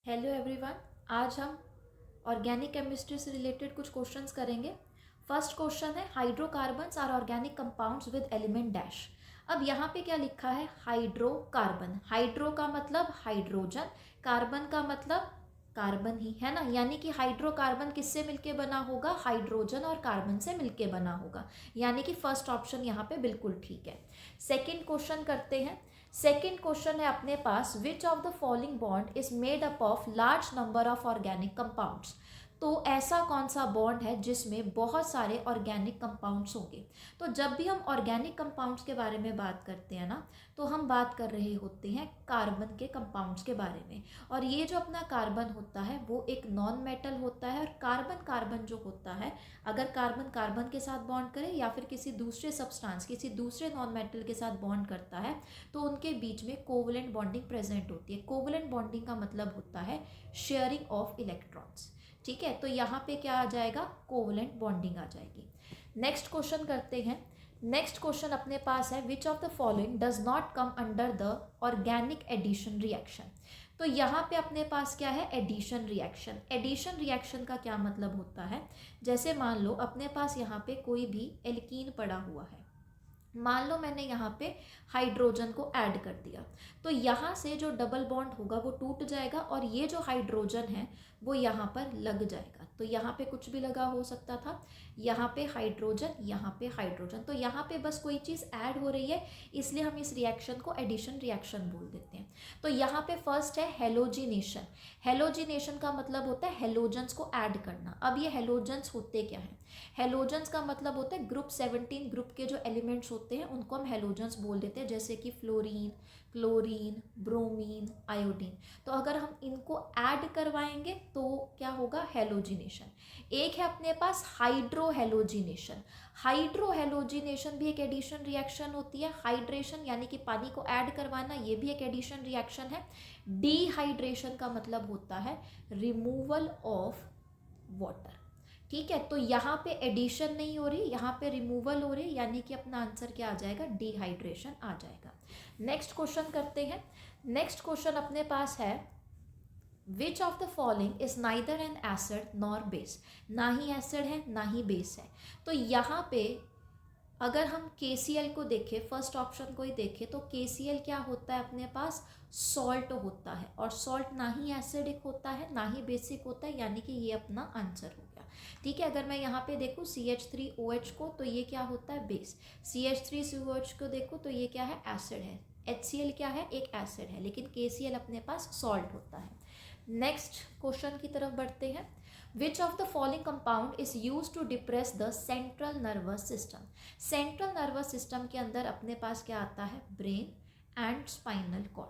Hello everyone. आज हम organic chemistry से रिलेटेड कुछ क्वेश्चंस करेंगे। फर्स्ट क्वेश्चन है hydrocarbons are organic compounds with element dash. अब यहाँ पे क्या लिखा है? हाइड्रोकार्बन। हाइड्रो का मतलब हाइड्रोजन, कार्बन का मतलब कार्बन ही है ना, यानी कि हाइड्रोकार्बन किससे मिलके बना होगा? हाइड्रोजन और कार्बन से मिलके बना होगा, यानी कि फर्स्ट ऑप्शन यहाँ पे बिल्कुल ठीक है। सेकेंड क्वेश्चन करते हैं। सेकेंड क्वेश्चन है अपने पास, which of the following bond is made up of large number of organic compounds. तो ऐसा कौन सा बॉन्ड है जिसमें बहुत सारे ऑर्गेनिक कंपाउंड्स होंगे? तो जब भी हम ऑर्गेनिक कंपाउंड्स के बारे में बात करते हैं ना, तो हम बात कर रहे होते हैं कार्बन के कंपाउंड्स के बारे में। और ये जो अपना कार्बन होता है वो एक नॉन मेटल होता है, और कार्बन कार्बन जो होता है, अगर कार्बन कार्बन के साथ बॉन्ड करे या फिर किसी दूसरे सब्सटेंस, किसी दूसरे नॉन मेटल के साथ बॉन्ड करता है, तो उनके बीच में कोवलेंट बॉन्डिंग प्रेजेंट होती है। कोवलेंट बॉन्डिंग का मतलब होता है शेयरिंग ऑफ इलेक्ट्रॉन्स। ठीक है, तो यहाँ पे क्या आ जाएगा? कोवलेंट बॉन्डिंग आ जाएगी। नेक्स्ट क्वेश्चन करते हैं। नेक्स्ट क्वेश्चन अपने पास है, which of the following does not come under the organic addition reaction. तो यहाँ पे अपने पास क्या है? Addition reaction. एडिशन रिएक्शन का क्या मतलब होता है? जैसे मान लो अपने पास यहाँ पे कोई भी एल्कीन पड़ा हुआ है, मान लो मैंने यहाँ पे हाइड्रोजन को ऐड कर दिया, तो यहाँ से जो डबल बॉन्ड होगा वो टूट जाएगा, और ये जो हाइड्रोजन है वो यहाँ पर लग जाएगा। तो यहाँ पे कुछ भी लगा हो सकता था, यहाँ पे हाइड्रोजन, यहाँ पे हाइड्रोजन, तो यहाँ पे बस कोई चीज़ ऐड हो रही है, इसलिए हम इस रिएक्शन को एडिशन रिएक्शन बोल देते हैं। तो यहाँ पे फर्स्ट है हेलोजिनेशन। हेलोजिनेशन का मतलब होता है हेलोजन्स को ऐड करना। अब ये हेलोजन्स होते क्या हैं? हेलोजन्स का मतलब होता है ग्रुप 17 ग्रुप के जो एलिमेंट्स होते हैं उनको हम हेलोजन्स बोल देते हैं, जैसे कि फ्लोरीन, क्लोरीन, ब्रोमीन, आयोडीन। तो अगर हम इनको ऐड करवाएंगे तो क्या होगा? हेलोजिनेशन। एक है अपने पास हाइड्रोहेलोजिनेशन। हाइड्रोहेलोजिनेशन भी एक एडिशन रिएक्शन होती है। हाइड्रेशन यानी कि पानी को ऐड करवाना, ये भी एक एडिशन रिएक्शन है। डिहाइड्रेशन का मतलब होता है रिमूवल ऑफ वाटर। ठीक है, तो यहाँ पे एडिशन नहीं हो रही, यहाँ पे रिमूवल हो रही, यानी कि अपना आंसर क्या आ जाएगा? डिहाइड्रेशन आ जाएगा। नेक्स्ट क्वेश्चन करते हैं। नेक्स्ट क्वेश्चन अपने पास है, which of the following is neither N acid nor base. ना ही एसिड है ना ही बेस है। तो यहाँ पे अगर हम KCl को देखें, फर्स्ट ऑप्शन को ही देखें, तो KCl क्या होता है अपने पास? सॉल्ट होता है, और सॉल्ट ना ही एसिडिक होता है ना ही बेसिक होता है, यानी कि ये अपना आंसर हो गया। ठीक है, अगर मैं यहाँ पे देखूँ CH3OH को, तो ये क्या होता है? बेस। CH3COH को देखो तो ये क्या है? एसिड है। HCl क्या है? एक एसिड है, लेकिन KCl अपने पास सॉल्ट होता है। नेक्स्ट क्वेश्चन की तरफ बढ़ते हैं। Which of the following compound is use to depress the central nervous system. Central nervous system के अंदर अपने पास क्या आता है? Brain and spinal cord.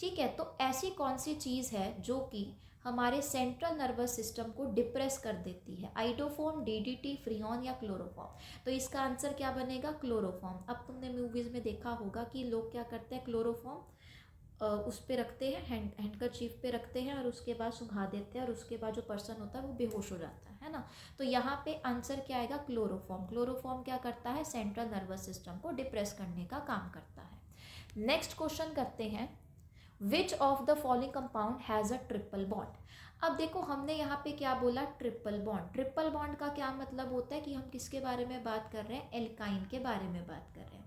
ठीक है, तो ऐसी कौन सी चीज़ है जो कि हमारे सेंट्रल नर्वस सिस्टम को डिप्रेस कर देती है? आइडोफॉर्म, DDT, फ्रीऑन या क्लोरोफॉर्म। तो इसका आंसर क्या बनेगा? क्लोरोफॉर्म। अब तुमने मूवीज़ में देखा होगा कि लोग क्या करते हैं? क्लोरोफॉर्म उस पे रखते हैं, हैंडकरचीफ पे रखते हैं, और उसके बाद सुखा देते हैं, और उसके बाद जो पर्सन होता है वो बेहोश हो जाता है ना। तो यहाँ पे आंसर क्या आएगा? क्लोरोफॉर्म। क्लोरोफॉर्म क्या करता है? सेंट्रल नर्वस सिस्टम को डिप्रेस करने का काम करता है। नेक्स्ट क्वेश्चन करते हैं, which of the following compound has a triple bond. अब देखो हमने यहाँ पे क्या बोला? Triple bond. ट्रिपल बॉन्ड का क्या मतलब होता है कि हम किसके बारे में बात कर रहे हैं? एल्काइन के बारे में बात कर रहे हैं।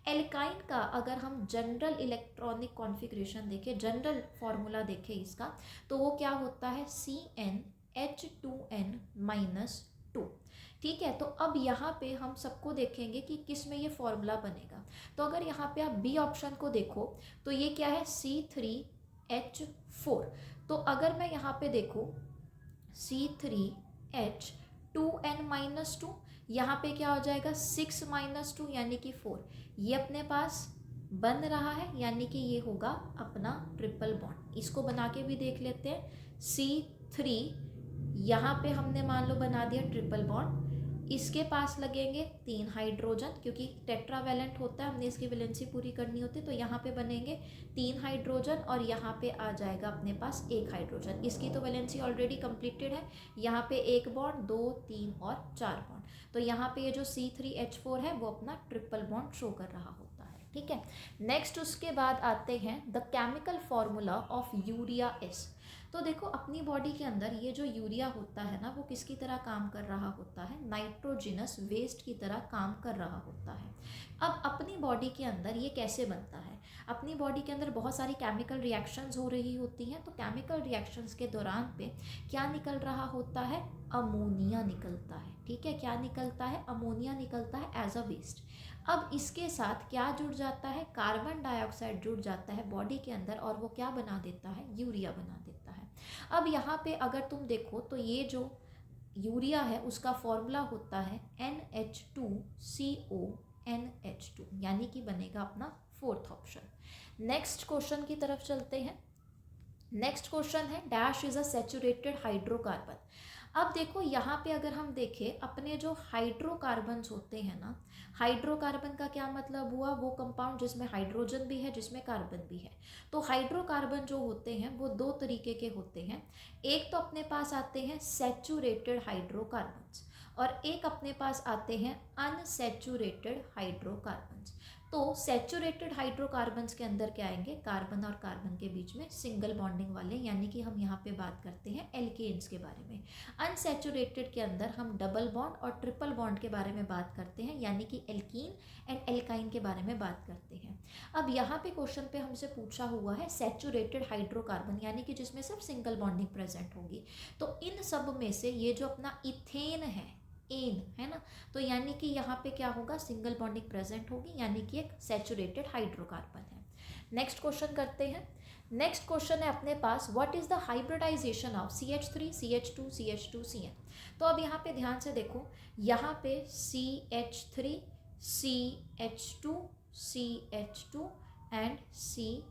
एल्काइन का अगर हम जनरल इलेक्ट्रॉनिक कॉन्फ़िगरेशन देखें, जनरल फॉर्मूला देखें इसका, तो वो क्या होता है? CnH2n-2। ठीक है, तो अब यहाँ पे हम सबको देखेंगे कि किस में ये फॉर्मूला बनेगा। तो अगर यहाँ पे आप बी ऑप्शन को देखो तो ये क्या है? C3H4। तो अगर मैं यहाँ पे देखूँ C3H2n-2, यहाँ पे क्या हो जाएगा? 6 - 2 यानी कि 4। ये अपने पास बन रहा है, यानी कि ये होगा अपना ट्रिपल बॉन्ड। इसको बना के भी देख लेते हैं। C3 यहाँ पे हमने मान लो बना दिया ट्रिपल बॉन्ड, इसके पास लगेंगे 3 हाइड्रोजन, क्योंकि टेट्रावेलेंट होता है, हमने इसकी वैलेंसी पूरी करनी होती है, तो यहाँ पे बनेंगे 3 हाइड्रोजन, और यहाँ पे आ जाएगा अपने पास 1 हाइड्रोजन। इसकी तो वैलेंसी ऑलरेडी कंप्लीटेड है। यहाँ पे 1 बॉन्ड, 2, 3 और 4 बॉन्ड। तो यहाँ पे ये जो C3H4 है वो अपना ट्रिपल बॉन्ड शो कर रहा होता है। ठीक है, नेक्स्ट उसके बाद आते हैं the chemical formula of urea is. तो देखो अपनी बॉडी के अंदर ये जो यूरिया होता है ना, वो किसकी तरह काम कर रहा होता है, नाइट्रोजिनस वेस्ट की तरह काम कर रहा होता है। अब अपनी बॉडी के अंदर ये कैसे बनता है, अपनी बॉडी के अंदर बहुत सारी केमिकल रिएक्शंस हो रही होती हैं, तो केमिकल रिएक्शंस के दौरान पे क्या निकल रहा होता है, अमोनिया निकलता है। ठीक है, क्या निकलता है, अमोनिया निकलता है एज अ वेस्ट। अब इसके साथ क्या जुड़ जाता है, कार्बन डाइऑक्साइड जुड़ जाता है बॉडी के अंदर, और वो क्या बना देता है, यूरिया बना देता है। अब यहाँ पे अगर तुम देखो तो ये जो यूरिया है उसका फॉर्मूला होता है NH2CONH2, यानी कि बनेगा अपना फोर्थ ऑप्शन। नेक्स्ट क्वेश्चन की तरफ चलते हैं। नेक्स्ट क्वेश्चन है dash is a saturated hydrocarbon. अब देखो यहाँ पे अगर हम देखें अपने जो हाइड्रोकार्बन्स होते हैं ना, हाइड्रोकार्बन का क्या मतलब हुआ, वो कंपाउंड जिसमें हाइड्रोजन भी है जिसमें कार्बन भी है। तो हाइड्रोकार्बन जो होते हैं वो दो तरीके के होते हैं, एक तो अपने पास आते हैं सैचुरेटेड हाइड्रोकार्बन्स और एक अपने पास आते हैं अनसैचुरेटेड हाइड्रोकार्बन्स। तो सैचुरेटेड हाइड्रोकार्बन्स के अंदर क्या आएंगे, कार्बन और कार्बन के बीच में सिंगल बॉन्डिंग वाले, यानी कि हम यहाँ पे बात करते हैं एल्केन्स के बारे में। अनसैचुरेटेड के अंदर हम डबल बॉन्ड और ट्रिपल बॉन्ड के बारे में बात करते हैं, यानी कि एल्कीन एंड एल्काइन के बारे में बात करते हैं। अब यहाँ पे क्वेश्चन पे हमसे पूछा हुआ है सैचुरेटेड हाइड्रोकार्बन, यानी कि जिसमें सिर्फ सिंगल बॉन्डिंग प्रेजेंट होगी। तो इन सब में से ये जो अपना इथेन है, एन है ना, तो यानी कि यहाँ पे क्या होगा, सिंगल बॉन्डिंग प्रेजेंट होगी, यानी कि एक सैचुरेटेड हाइड्रोकार्बन है। नेक्स्ट क्वेश्चन करते हैं। नेक्स्ट क्वेश्चन है अपने पास what is the hybridization of CH3 CH2 CH2 CN। तो अब यहाँ पे ध्यान से देखो, यहाँ पे CH3 CH2 CH2 and CN।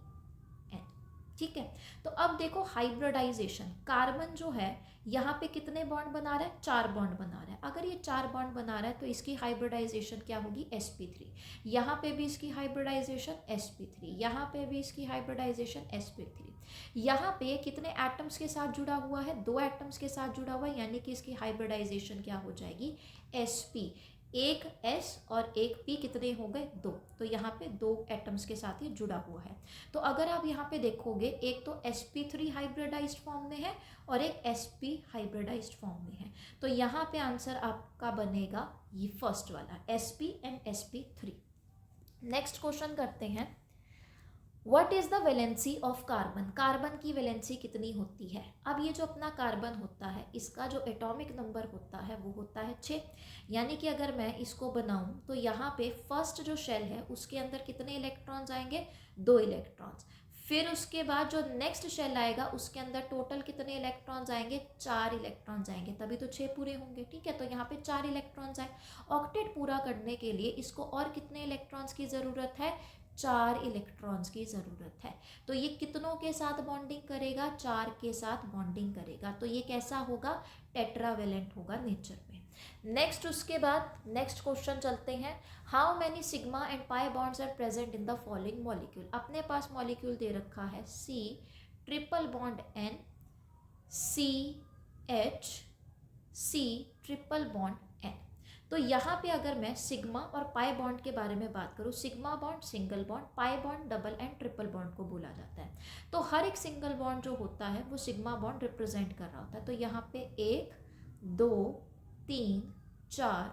ठीक है, तो अब देखो हाइब्रिडाइजेशन, कार्बन जो है यहाँ पे कितने बॉन्ड बना रहा है, 4 बॉन्ड बना रहा है। अगर ये 4 बॉन्ड बना रहा है तो इसकी हाइब्रिडाइजेशन क्या होगी, sp3। यहाँ पे भी इसकी हाइब्रिडाइजेशन sp3, यहाँ पे भी इसकी हाइब्रिडाइजेशन sp3। यहाँ पे कितने एटम्स के साथ जुड़ा हुआ है, 2 एटम्स के साथ जुड़ा हुआ है, यानी कि इसकी हाइब्रिडाइजेशन क्या हो जाएगी, sp। एक S और एक P कितने हो गए, 2। तो यहाँ पे 2 एटम्स के साथ ही जुड़ा हुआ है। तो अगर आप यहाँ पे देखोगे, एक तो sp3 हाइब्रिडाइज्ड फॉर्म में है और एक sp हाइब्रिडाइज्ड फॉर्म में है। तो यहाँ पे आंसर आपका बनेगा ये फर्स्ट वाला, sp and sp3। Next question करते हैं what is the valency of carbon, carbon की वैलेंसी कितनी होती है। अब ये जो अपना कार्बन होता है इसका जो एटॉमिक नंबर होता है वो होता है 6, यानी कि अगर मैं इसको बनाऊं तो यहाँ पे फर्स्ट जो शेल है उसके अंदर कितने इलेक्ट्रॉन्स आएंगे, 2 इलेक्ट्रॉन्स। फिर उसके बाद जो नेक्स्ट शेल आएगा उसके अंदर टोटल कितने इलेक्ट्रॉन्स आएंगे, 4 इलेक्ट्रॉन्स आएंगे, तभी तो 6 पूरे होंगे। ठीक है, तो यहाँ पे 4 इलेक्ट्रॉन्स आए। ऑक्टेट पूरा करने के लिए इसको और कितने इलेक्ट्रॉन्स की ज़रूरत है, 4 इलेक्ट्रॉन्स की ज़रूरत है। तो ये कितनों के साथ बॉन्डिंग करेगा, 4 के साथ बॉन्डिंग करेगा। तो ये कैसा होगा, टेट्रावेलेंट होगा नेचर में। नेक्स्ट उसके बाद नेक्स्ट क्वेश्चन चलते हैं, how many sigma and pi bonds are present in the following molecule. अपने पास मॉलिक्यूल दे रखा है C triple bond N, CH C triple bond N। तो यहाँ पे अगर मैं सिग्मा और पाई बॉन्ड के बारे में बात करूँ, sigma bond single bond, pi bond double and triple bond को बोला जाता है। तो हर एक सिंगल बॉन्ड जो होता है वो सिग्मा बॉन्ड रिप्रेजेंट कर रहा होता है। तो यहाँ पे 1 2 3 4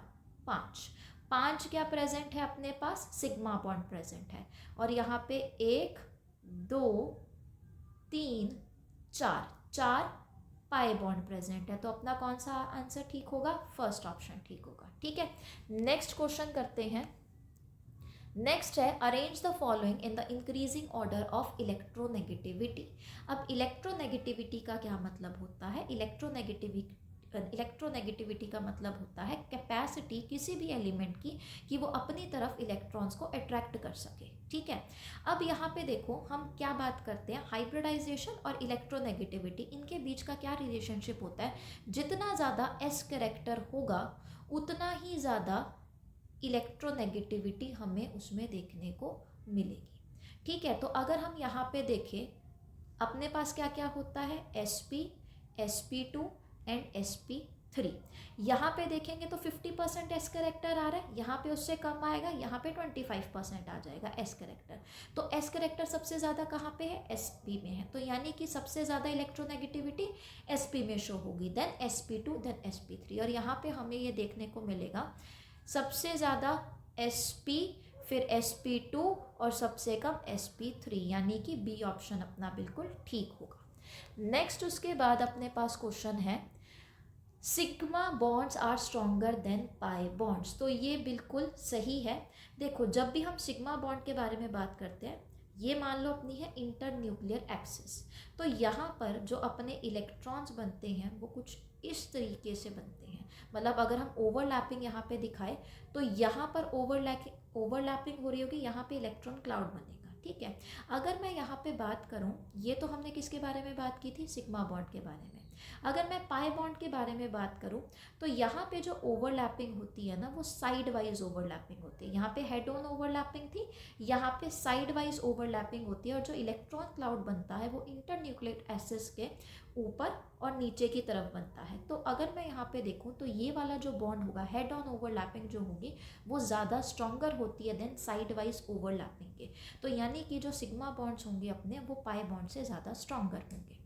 5 क्या प्रेजेंट है अपने पास, सिग्मा बॉन्ड प्रेजेंट है। और यहाँ पे 1 2 3 4 पाई बॉन्ड प्रेजेंट है। तो अपना कौन सा आंसर ठीक होगा, फर्स्ट ऑप्शन ठीक होगा। ठीक है, नेक्स्ट क्वेश्चन करते हैं। नेक्स्ट है arrange the following in the increasing order of electronegativity. अब इलेक्ट्रोनेगेटिविटी का क्या मतलब होता है, इलेक्ट्रोनेगेटिविटी का मतलब होता है कैपेसिटी किसी भी एलिमेंट की कि वो अपनी तरफ इलेक्ट्रॉन्स को अट्रैक्ट कर सके। ठीक है, अब यहाँ पे देखो हम क्या बात करते हैं, हाइब्रिडाइजेशन और इलेक्ट्रोनेगेटिविटी, इनके बीच का क्या रिलेशनशिप होता है, जितना ज़्यादा S कैरेक्टर होगा उतना ही ज़्यादा इलेक्ट्रोनेगेटिविटी हमें उसमें देखने को मिलेगी। ठीक है, तो अगर हम यहाँ पे देखें अपने पास क्या क्या होता है, sp sp2 एंड sp3। 3। यहाँ पे देखेंगे तो 50% एस करेक्टर आ रहा है, यहाँ पे उससे कम आएगा, यहाँ पे 25% आ जाएगा एस करेक्टर। तो एस करेक्टर सबसे ज़्यादा कहाँ पे है, एस पी में है, तो यानी कि सबसे ज़्यादा इलेक्ट्रोनेगेटिविटी एस पी में शो होगी, देन sp2 देन sp3। और यहाँ पे हमें ये देखने को मिलेगा सबसे ज़्यादा sp, फिर sp2 और सबसे कम sp3, यानी कि बी ऑप्शन अपना बिल्कुल ठीक होगा। नेक्स्ट उसके बाद अपने पास क्वेश्चन है sigma bonds are stronger than pi bonds. तो ये बिल्कुल सही है। देखो, जब भी हम सिग्मा बॉन्ड के बारे में बात करते हैं, ये मान लो अपनी है इंटर न्यूक्लियर एक्सिस, तो यहाँ पर जो अपने इलेक्ट्रॉन्स बनते हैं वो कुछ इस तरीके से बनते हैं। मतलब अगर हम ओवरलैपिंग यहाँ पे दिखाए तो यहाँ पर ओवरलैपिंग हो रही होगी, यहाँ पे इलेक्ट्रॉन क्लाउड बनेगा, ठीक है। अगर मैं यहाँ पे बात करूँ, ये तो हमने किसके बारे में बात की थी, सिग्मा बॉन्ड के बारे में। अगर मैं पाई बॉन्ड के बारे में बात करूं तो यहाँ पे जो ओवरलैपिंग होती है ना, वो साइड वाइज ओवरलैपिंग होती है। यहाँ पे हेड ऑन ओवरलैपिंग थी, यहाँ पे साइड वाइज ओवरलैपिंग होती है। और जो इलेक्ट्रॉन क्लाउड बनता है वो इंटर न्यूक्लियर एसिस के ऊपर और नीचे की तरफ बनता है। तो अगर मैं यहाँ पे देखूँ तो ये वाला जो बॉन्ड होगा, हेड ऑन ओवरलैपिंग जो होगी, वो ज़्यादा स्ट्रॉन्गर होती है देन साइड वाइज ओवरलैपिंग के। तो यानी कि जो सिग्मा बॉन्ड्स होंगे अपने, वो पाई बॉन्ड से ज़्यादा स्ट्रॉन्गर होंगे।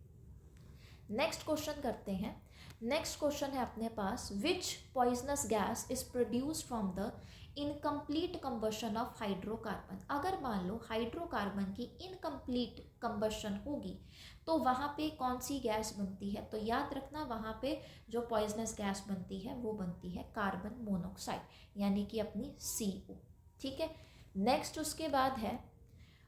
नेक्स्ट क्वेश्चन करते हैं। नेक्स्ट क्वेश्चन है अपने पास, which poisonous gas is produced from the incomplete combustion of hydrocarbon. अगर मान लो हाइड्रोकार्बन की इनकम्प्लीट कंबशन होगी तो वहाँ पे कौन सी गैस बनती है, तो याद रखना वहाँ पे जो पॉइजनस गैस बनती है वो बनती है कार्बन मोनोऑक्साइड, यानी कि अपनी CO, ठीक है। नेक्स्ट उसके बाद है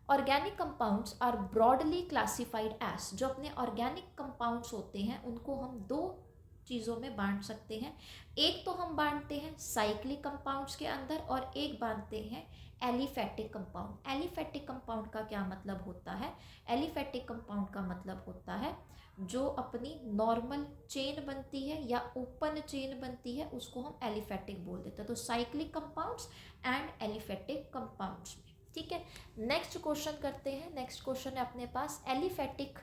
organic compounds are broadly classified as. जो अपने ऑर्गेनिक कंपाउंड्स होते हैं उनको हम दो चीज़ों में बांट सकते हैं। एक तो हम बांटते हैं साइक्लिक कंपाउंड्स के अंदर, और एक बांटते हैं एलिफेटिक कंपाउंड। एलिफेटिक कंपाउंड का क्या मतलब होता है, एलिफेटिक कंपाउंड का मतलब होता है जो अपनी नॉर्मल चेन बनती है या ओपन चेन बनती है, उसको हम एलिफेटिक बोल देते हैं। तो cyclic compounds and aliphatic compounds में, ठीक है। नेक्स्ट क्वेश्चन करते हैं। नेक्स्ट क्वेश्चन है अपने पास, aliphatic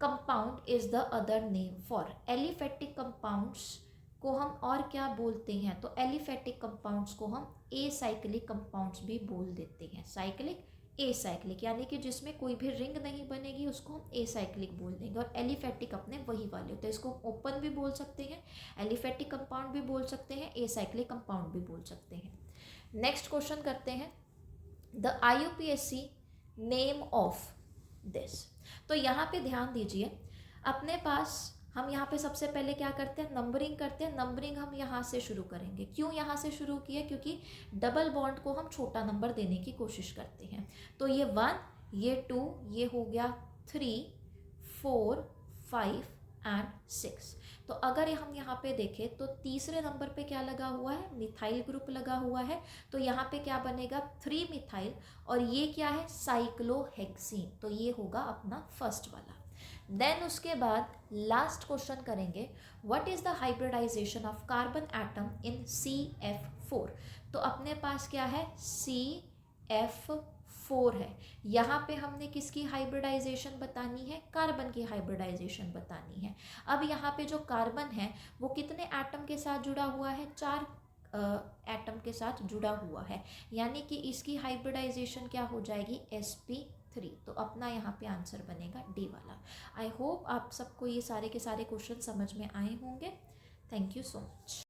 compound is the other name for. Aliphatic compounds को हम और क्या बोलते हैं, तो एलिफेटिक कंपाउंड्स को हम एसाइक्लिक कंपाउंड्स भी बोल देते हैं। साइक्लिक, एसाइक्लिक, यानी कि जिसमें कोई भी रिंग नहीं बनेगी उसको हम एसाइक्लिक बोल देंगे। और एलिफेटिक अपने वही वाले होते हैं, इसको ओपन भी बोल सकते हैं, एलिफेटिक कंपाउंड भी बोल सकते हैं, एसाइक्लिक कंपाउंड भी बोल सकते हैं। नेक्स्ट क्वेश्चन करते हैं, the IUPAC name of this. तो यहाँ पे ध्यान दीजिए, अपने पास हम यहाँ पे सबसे पहले क्या करते हैं, नंबरिंग करते हैं। नंबरिंग हम यहाँ से शुरू करेंगे। क्यों यहाँ से शुरू किया, क्योंकि डबल बॉन्ड को हम छोटा नंबर देने की कोशिश करते हैं। तो ये 1, ये 2, ये हो गया 3, 4, 5 एंड 6। तो अगर हम यहाँ पे देखें तो तीसरे नंबर पे क्या लगा हुआ है, मिथाइल ग्रुप लगा हुआ है। तो यहाँ पे क्या बनेगा, 3 मिथाइल, और ये क्या है, साइक्लोहेक्सीन। तो ये होगा अपना फर्स्ट वाला। देन उसके बाद लास्ट क्वेश्चन करेंगे, what is the hybridization of carbon atom in CF4। तो अपने पास क्या है, CF4 है। यहाँ पे हमने किसकी हाइब्रिडाइजेशन बतानी है, कार्बन की हाइब्रिडाइजेशन बतानी है। अब यहाँ पे जो कार्बन है वो कितने एटम के साथ जुड़ा हुआ है, 4 एटम के साथ जुड़ा हुआ है, यानी कि इसकी हाइब्रिडाइजेशन क्या हो जाएगी, sp3। तो अपना यहाँ पे आंसर बनेगा डी वाला। आई होप आप सबको ये सारे के सारे क्वेश्चन समझ में आए होंगे। Thank you so much.